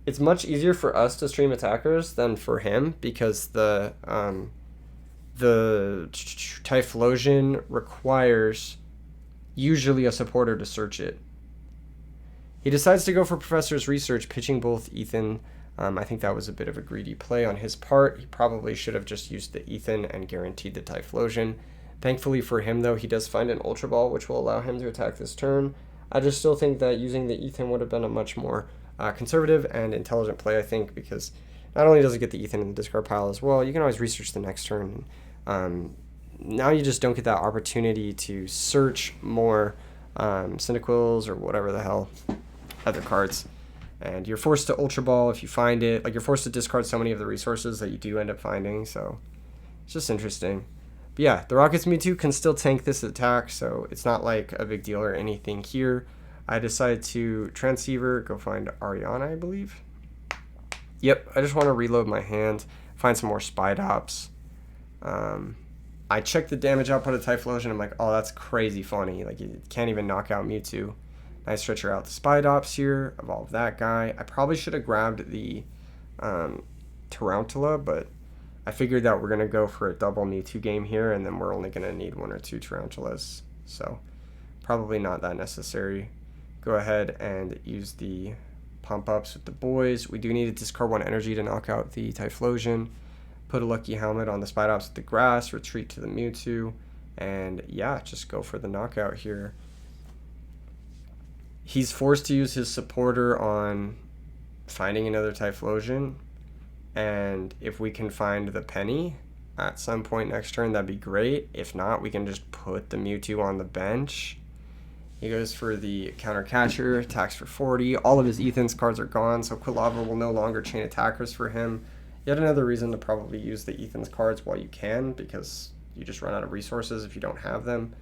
[SPEAKER 1] It's much easier for us to stream attackers than for him because the Typhlosion requires usually a supporter to search it. He decides to go for Professor's Research, pitching both Ethan. I think that was a bit of a greedy play on his part. He probably should have just used the Ethan and guaranteed the Typhlosion. Thankfully for him, though, he does find an Ultra Ball, which will allow him to attack this turn. I just still think that using the Ethan would have been a much more conservative and intelligent play, I think, because not only does it get the Ethan in the discard pile as well, you can always research the next turn. Now you just don't get that opportunity to search more Cyndaquils or whatever the hell other cards. And you're forced to Ultra Ball if you find it. Like, you're forced to discard so many of the resources that you do end up finding. So it's just interesting. But yeah, the Rocket's Mewtwo can still tank this attack, so it's not like a big deal or anything here. I decided to transceiver, go find Ariana, I believe. Yep, I just want to reload my hand, find some more Spidops. I checked the damage output of Typhlosion. I'm like, oh, that's crazy funny. Like, it can't even knock out Mewtwo. Nice stretcher out the Spidops here. Evolve that guy. I probably should have grabbed the Tarantula, but I figured that we're going to go for a double Mewtwo game here, and then we're only going to need 1 or 2 Tarantulas. So, probably not that necessary. Go ahead and use the pump-ups with the boys. We do need to discard 1 energy to knock out the Typhlosion. Put a Lucky Helmet on the Spidops with the grass, retreat to the Mewtwo, and yeah, just go for the knockout here. He's forced to use his supporter on finding another Typhlosion, and if we can find the Penny at some point next turn, that'd be great. If not, we can just put the Mewtwo on the bench. He goes for the counter catcher, attacks for 40. All of his Ethan's cards are gone, so Quilava will no longer chain attackers for him. Yet another reason to probably use the Ethan's cards while you can, because you just run out of resources if you don't have them.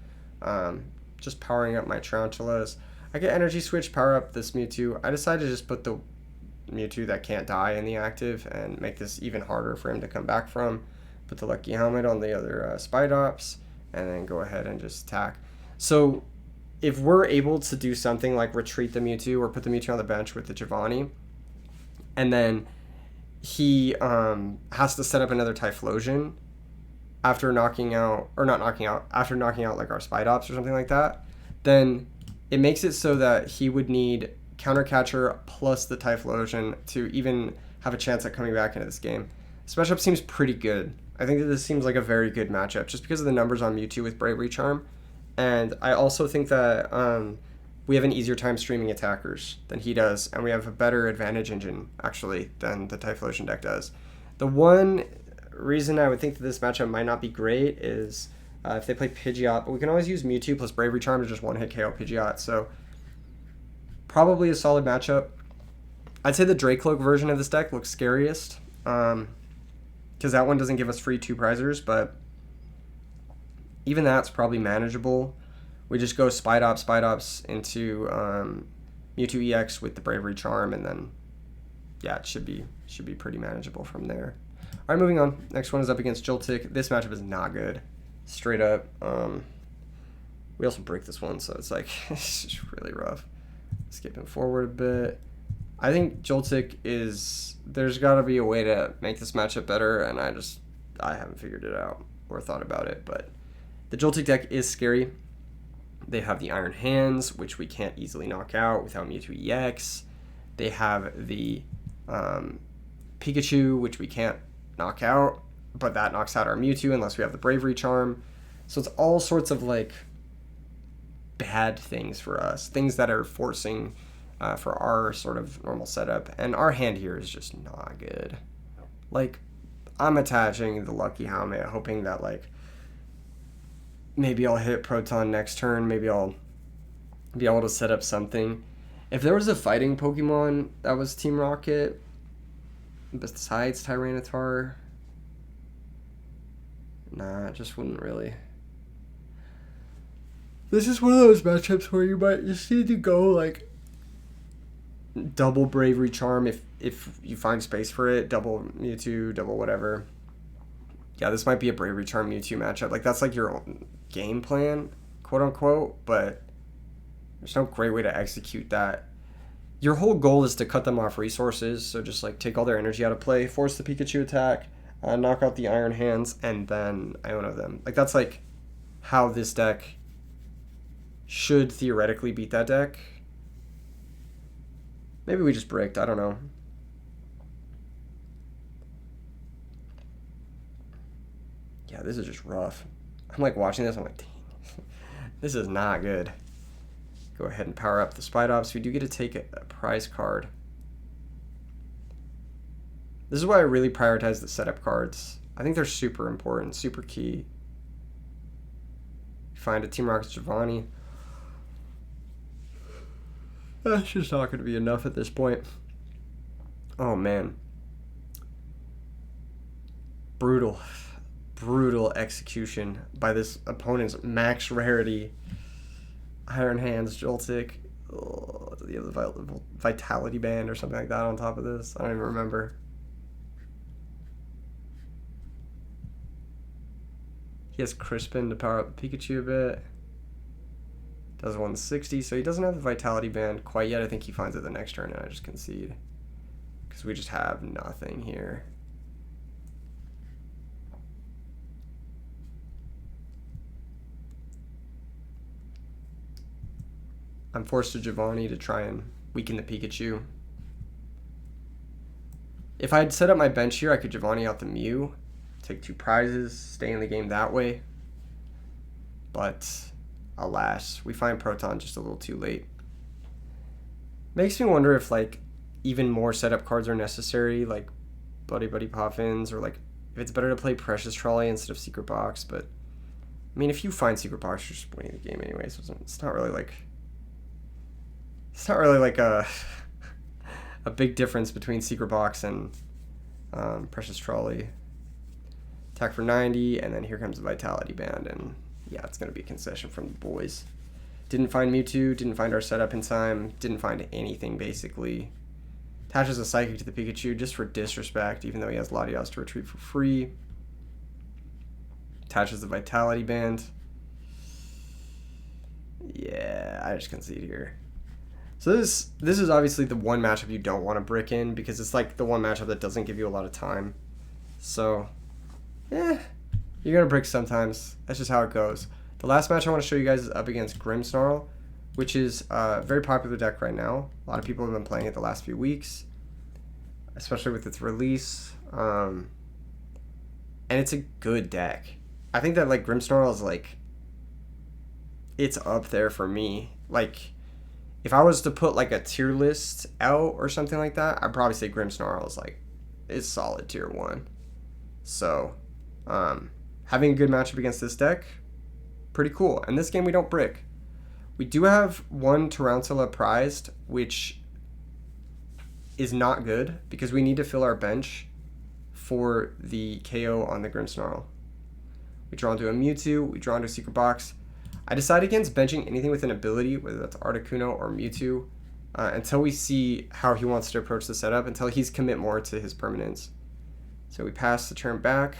[SPEAKER 1] Just powering up my Tarantulas. I get Energy Switch, power up this Mewtwo. I decided to just put the Mewtwo that can't die in the active and make this even harder for him to come back from. Put the Lucky Helmet on the other Spidops, and then go ahead and just attack. So if we're able to do something like retreat the Mewtwo or put the Mewtwo on the bench with the Giovanni, and then he has to set up another Typhlosion after knocking out, or not knocking out, after knocking out like our Spidops or something like that, then it makes it so that he would need counter catcher plus the Typhlosion to even have a chance at coming back into this game. This matchup seems pretty good. I think that this seems like a very good matchup just because of the numbers on Mewtwo with Bravery Charm. And I also think that we have an easier time streaming attackers than he does, and we have a better advantage engine, actually, than the Typhlosion deck does. The one reason I would think that this matchup might not be great is if they play Pidgeot, but we can always use Mewtwo plus Bravery Charm to just one-hit KO Pidgeot, so probably a solid matchup. I'd say the Dracloak version of this deck looks scariest, because that one doesn't give us free 2 prizers, but even that's probably manageable. We just go Spidops into Mewtwo EX with the Bravery Charm, and then yeah, it should be pretty manageable from there. All right, moving on. Next one is up against Joltik. This matchup is not good, straight up. We also break this one, so it's like it's just really rough. Skipping forward a bit. I think Joltik is. There's got to be a way to make this matchup better, and I haven't figured it out or thought about it. But the Joltik deck is scary. They have the Iron Hands, which we can't easily knock out without Mewtwo EX. They have the Pikachu, which we can't knock out, but that knocks out our Mewtwo unless we have the Bravery Charm. So it's all sorts of like bad things for us, things that are forcing for our sort of normal setup. And our hand here is just not good. Like, I'm attaching the Lucky Helmet, hoping that like maybe I'll hit Proton next turn. Maybe I'll be able to set up something. If there was a fighting Pokemon that was Team Rocket, besides Tyranitar, nah, it just wouldn't really. This is one of those matchups where you might just need to go like double Bravery Charm if you find space for it, double Mewtwo, double whatever. Yeah, this might be a Bravery Charm Mewtwo matchup. Like, that's like your own game plan, quote unquote, but there's no great way to execute that. Your whole goal is to cut them off resources, so just like take all their energy out of play, force the Pikachu attack, knock out the Iron Hands, and then Iono them. Like, that's like how this deck should theoretically beat that deck. Maybe we just bricked, I don't know. Yeah, this is just rough. I'm like watching this, I'm like, dang, this is not good. Go ahead and power up the Spidops. We do get to take a prize card. This is why I really prioritize the setup cards. I think they're super important, super key. Find a Team Rocket's Giovanni. That's just not going to be enough at this point. Oh, man. Brutal. brutal execution by this opponent's max rarity Iron Hands Joltik. Oh, do you have the Vitality Band or something like that on top of this? I don't even remember. He has Crispin to power up Pikachu a bit. Does 160, so he doesn't have the Vitality Band quite yet. I think he finds it the next turn, and I just concede. Because we just have nothing here. I'm forced to Giovanni to try and weaken the Pikachu. If I had set up my bench here, I could Giovanni out the Mew, take 2 prizes, stay in the game that way. But alas, we find Proton just a little too late. Makes me wonder if like even more setup cards are necessary, like Buddy Poffins, or like if it's better to play Precious Trolley instead of Secret Box. But I mean, if you find Secret Box, you're just winning the game anyway. So it's not really like a big difference between Secret Box and Precious Trolley. Attack for 90, and then here comes the Vitality Band, and yeah, it's going to be a concession from the boys. Didn't find Mewtwo, didn't find our setup in time, didn't find anything basically. Attaches a Psychic to the Pikachu just for disrespect, even though he has Latios to retreat for free. Attaches the Vitality Band. Yeah, I just concede here. So this is obviously the one matchup you don't want to brick in, because it's like the one matchup that doesn't give you a lot of time. So, yeah, you're going to brick sometimes. That's just how it goes. The last match I want to show you guys is up against Grimmsnarl, which is a very popular deck right now. A lot of people have been playing it the last few weeks, especially with its release. And it's a good deck. I think that like Grimmsnarl is like, it's up there for me. Like, if I was to put like a tier list out or something like that, I'd probably say Grimmsnarl is solid tier 1. So, having a good matchup against this deck, pretty cool. And this game we don't brick. We do have one Tarantula prized, which is not good because we need to fill our bench for the KO on the Grimmsnarl. We draw into a Mewtwo, we draw into a Secret Box. I decide against benching anything with an ability, whether that's Articuno or Mewtwo, until we see how he wants to approach the setup, until he's commit more to his permanence. So we pass the turn back.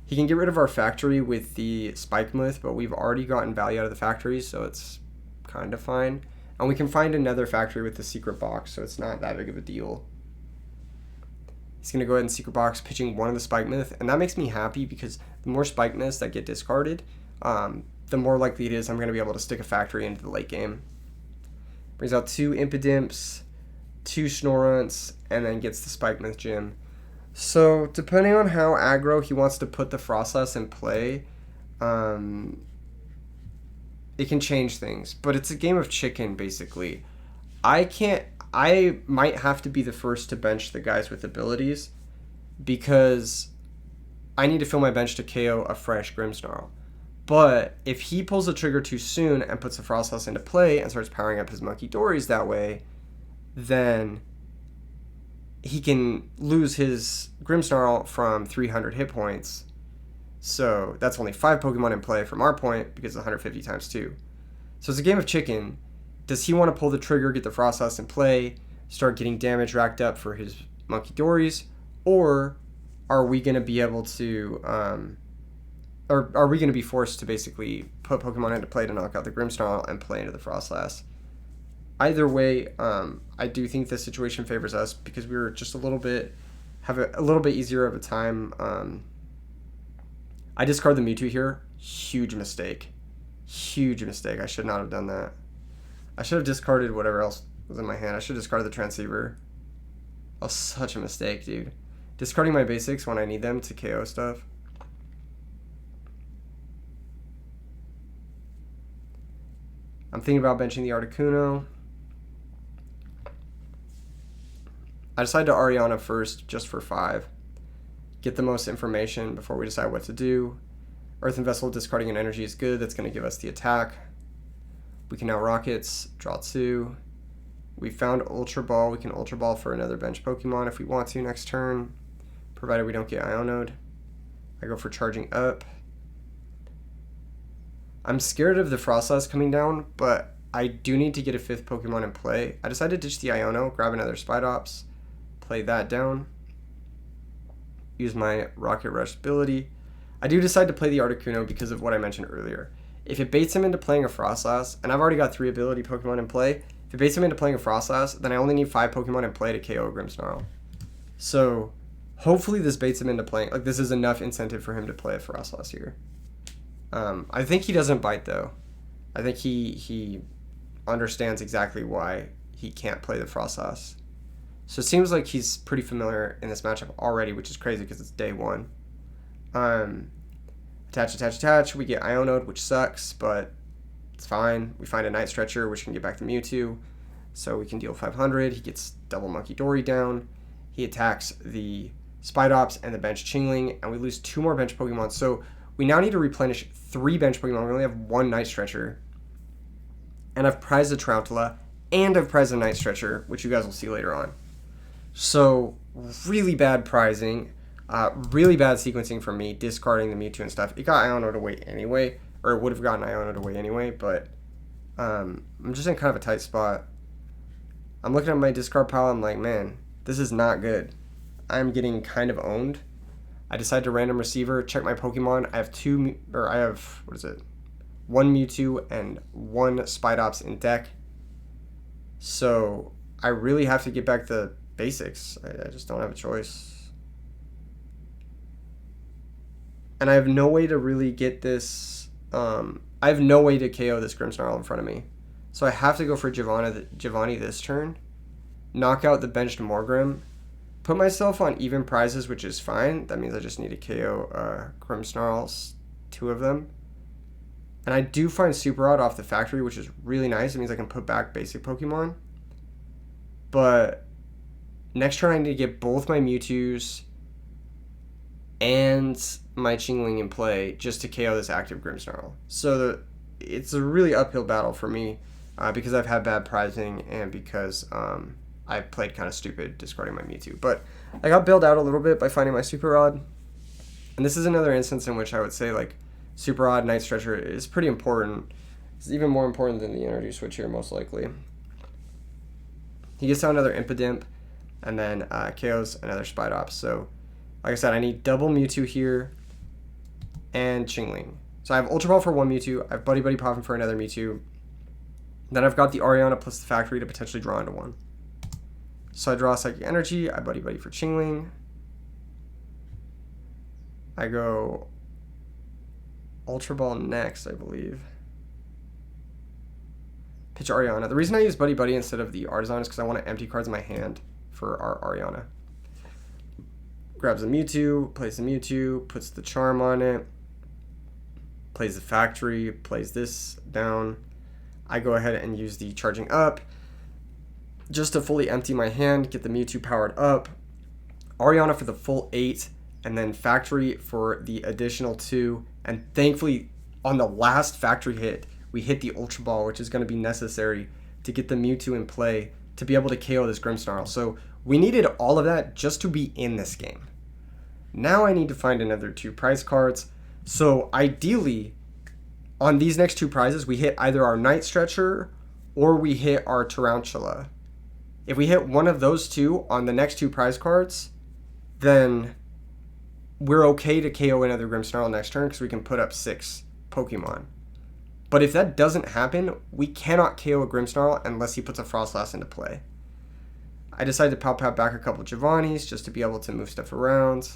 [SPEAKER 1] He can get rid of our factory with the Spike Myth, but we've already gotten value out of the factory, so it's kind of fine. And we can find another factory with the Secret Box, so it's not that big of a deal. He's going to go ahead and Secret Box, pitching one of the Spike Myth, and that makes me happy because the more Spike Myths that get discarded, the more likely it is I'm going to be able to stick a factory into the late game. Brings out 2 Impidimps, 2 Snorunts, and then gets the Spike Myth Gym. So, depending on how aggro he wants to put the Frostlass in play, it can change things. But it's a game of chicken, basically. I might have to be the first to bench the guys with abilities because I need to fill my bench to KO a fresh Grimmsnarl. But if he pulls the trigger too soon and puts the Frostlass into play and starts powering up his Monkey Dories that way, then he can lose his Grimmsnarl from 300 hit points. So that's only 5 Pokemon in play from our point because it's 150 times 2. So it's a game of chicken. Does he want to pull the trigger, get the Frostlass in play, start getting damage racked up for his Monkey Dories, or are we going to be able to, or are we going to be forced to basically put Pokemon into play to knock out the Grimmsnarl and play into the Frostlass? Either way, I do think this situation favors us because we were just a little bit easier of a time. I discard the Mewtwo here. Huge mistake. Huge mistake. I should not have done that. I should have discarded whatever else was in my hand. I should have discarded the Transceiver. That was such a mistake, dude. Discarding my basics when I need them to KO stuff. I'm thinking about benching the Articuno. I decided to Ariana first just for 5. Get the most information before we decide what to do. Earthen Vessel discarding an energy is good. That's going to give us the attack. We can now Rockets, draw 2. We found Ultra Ball. We can Ultra Ball for another bench Pokemon if we want to next turn. provided we don't get Ionoed. I go for charging up. I'm scared of the Froslass coming down, but I do need to get a 5th Pokemon in play. I decided to ditch the Iono, grab another Spidops, play that down, use my Rocket Rush ability. I do decide to play the Articuno because of what I mentioned earlier. If it baits him into playing a Froslass, and I've already got 3 ability Pokemon in play, if it baits him into playing a Froslass, then I only need 5 Pokemon in play to KO a Grimmsnarl. So hopefully this baits him into playing, like this is enough incentive for him to play a Froslass here. I think he doesn't bite though. I think he understands exactly why he can't play the Froslass. So it seems like he's pretty familiar in this matchup already, which is crazy because it's day 1. Attach. We get Ionoed, which sucks, but it's fine. We find a Night Stretcher, which can get back to Mewtwo, so we can deal 500. He gets double Monkey Dory down. He attacks the Spidops and the bench Chingling, and we lose 2 more bench Pokemon. So we now need to replenish 3 bench Pokemon. We only have 1 Night Stretcher. And I've prized a Troutula, and I've prized a Night Stretcher, which you guys will see later on. So really bad prizing. Really bad sequencing from me, discarding the Mewtwo and stuff. It got Ionoed away anyway, or it would have gotten Ionoed away anyway, but I'm just in kind of a tight spot. I'm looking at my discard pile, I'm like, man, this is not good. I'm getting kind of owned. I decide to random receiver, check my Pokemon. I have 1 Mewtwo and 1 Spidops in deck. So I really have to get back the basics. I just don't have a choice. And I have no way to really get this, I have no way to KO this Grimmsnarl in front of me. So I have to go for Giovanni this turn, knock out the benched Morgrim, put myself on even prizes, which is fine. That means I just need to KO Grimmsnarls, 2 of them. And I do find Super Rod off the factory, which is really nice. It means I can put back basic Pokemon. But next turn I need to get both my Mewtwo's and my Chingling in play just to KO this active Grimmsnarl. So it's a really uphill battle for me because I've had bad prizing and because I played kind of stupid discarding my Mewtwo. But I got bailed out a little bit by finding my Super Rod. And this is another instance in which I would say like Super Rod, Night Stretcher is pretty important. It's even more important than the energy switch here, most likely. He gets down another Impidimp and then KOs another Spidops. So like I said, I need double Mewtwo here and Chingling. So I have Ultra Ball for 1 Mewtwo. I have Buddy popping for another Mewtwo. Then I've got the Ariana plus the factory to potentially draw into 1. So I draw Psychic Energy. I Buddy for Chingling. I go Ultra Ball next, I believe. Pitch Ariana. The reason I use Buddy instead of the Artisan is because I want to empty cards in my hand for our Ariana. Grabs a Mewtwo, plays the Mewtwo, puts the Charm on it, plays the factory, plays this down. I go ahead and use the Charging Up just to fully empty my hand, get the Mewtwo powered up, Ariana for the full 8, and then factory for the additional 2. And thankfully, on the last factory hit, we hit the Ultra Ball, which is going to be necessary to get the Mewtwo in play to be able to KO this Grimmsnarl. So we needed all of that just to be in this game. Now I need to find another 2 prize cards. So ideally, on these next 2 prizes, we hit either our Night Stretcher or we hit our Tarantula. If we hit one of those 2 on the next 2 prize cards, then we're okay to KO another Grimmsnarl next turn because we can put up 6 Pokemon. But if that doesn't happen, we cannot KO a Grimmsnarl unless he puts a Froslass into play. I decided to pop back a couple Giovannis just to be able to move stuff around.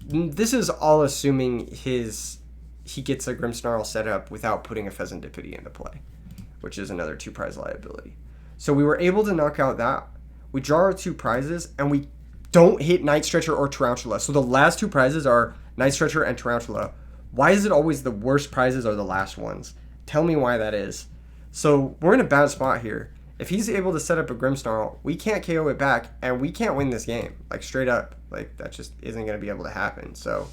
[SPEAKER 1] This is all assuming he gets a Grimmsnarl set up without putting a Pheasantipity into play, which is another 2 prize liability. So we were able to knock out that. We draw our 2 prizes, and we don't hit Night Stretcher or Tarantula. So the last 2 prizes are Night Stretcher and Tarantula. Why is it always the worst prizes are the last ones? Tell me why that is. So we're in a bad spot here. If he's able to set up a Grimmsnarl, we can't KO it back, and we can't win this game. Like, straight up. Like, that just isn't going to be able to happen. So,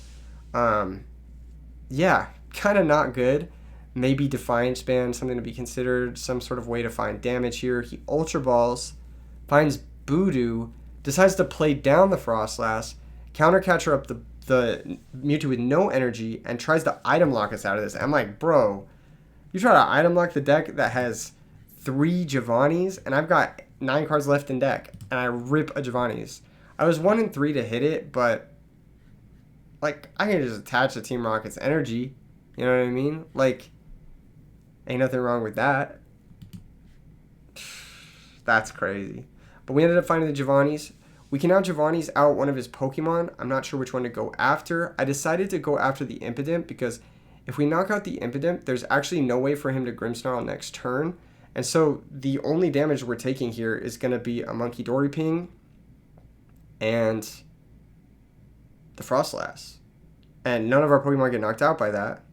[SPEAKER 1] yeah, kind of not good. Maybe Defiance Band, something to be considered, some sort of way to find damage here. He Ultra Balls, finds Voodoo, decides to play down the Froslass, counter catcher up the Mewtwo with no energy, and tries to item lock us out of this. I'm like, bro, you try to item lock the deck that has 3 Giovannis, and I've got 9 cards left in deck, and I rip a Giovanni's. I was 1 in 3 to hit it, but like I can just attach the Team Rocket's energy. You know what I mean? Like, ain't nothing wrong with that. That's crazy. But we ended up finding the Giovanni's. We can now Giovanni's out one of his Pokemon. I'm not sure which one to go after. I decided to go after the Impidimp because if we knock out the Impidimp, there's actually no way for him to Grimmsnarl next turn. And so the only damage we're taking here is going to be a Monkey Dory Ping and the Frostlass. And none of our Pokemon get knocked out by that.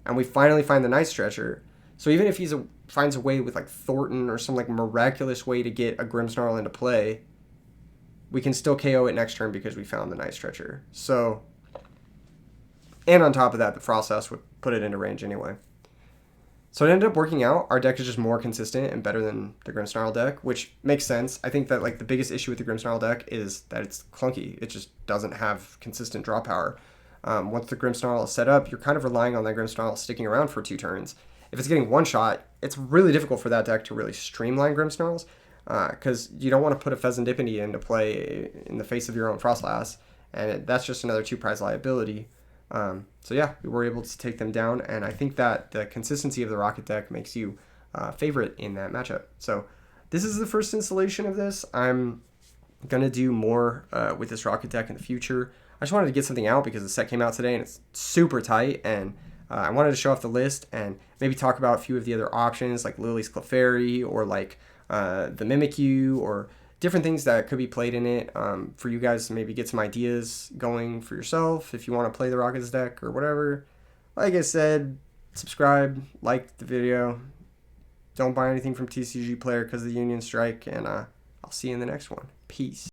[SPEAKER 1] And we finally find the Night Stretcher. So even if he finds a way with like Thornton or some like miraculous way to get a Grimmsnarl into play, we can still KO it next turn because we found the Night Stretcher. So, and on top of that, the Frostlass would put it into range anyway. So it ended up working out. Our deck is just more consistent and better than the Grimmsnarl deck, which makes sense. I think that like the biggest issue with the Grimmsnarl deck is that it's clunky. It just doesn't have consistent draw power. Once the Grimmsnarl is set up, you're kind of relying on that Grimmsnarl sticking around for 2 turns. If it's getting one shot, it's really difficult for that deck to really streamline Grimmsnarls because you don't want to put a Pheasantipity into play in the face of your own Frostlass, and that's just another 2-prize liability. So yeah, we were able to take them down, and I think that the consistency of the Rocket deck makes you favorite in that matchup. So this is the first installation of this. I'm going to do more with this Rocket deck in the future. I just wanted to get something out because the set came out today and it's super tight, and I wanted to show off the list and maybe talk about a few of the other options like Lily's Clefairy or like the Mimikyu or different things that could be played in it for you guys to maybe get some ideas going for yourself if you want to play the Rockets deck or whatever. Like I said, subscribe, like the video. Don't buy anything from T.C.G. Player because of the Union Strike, and I'll see you in the next one. Peace.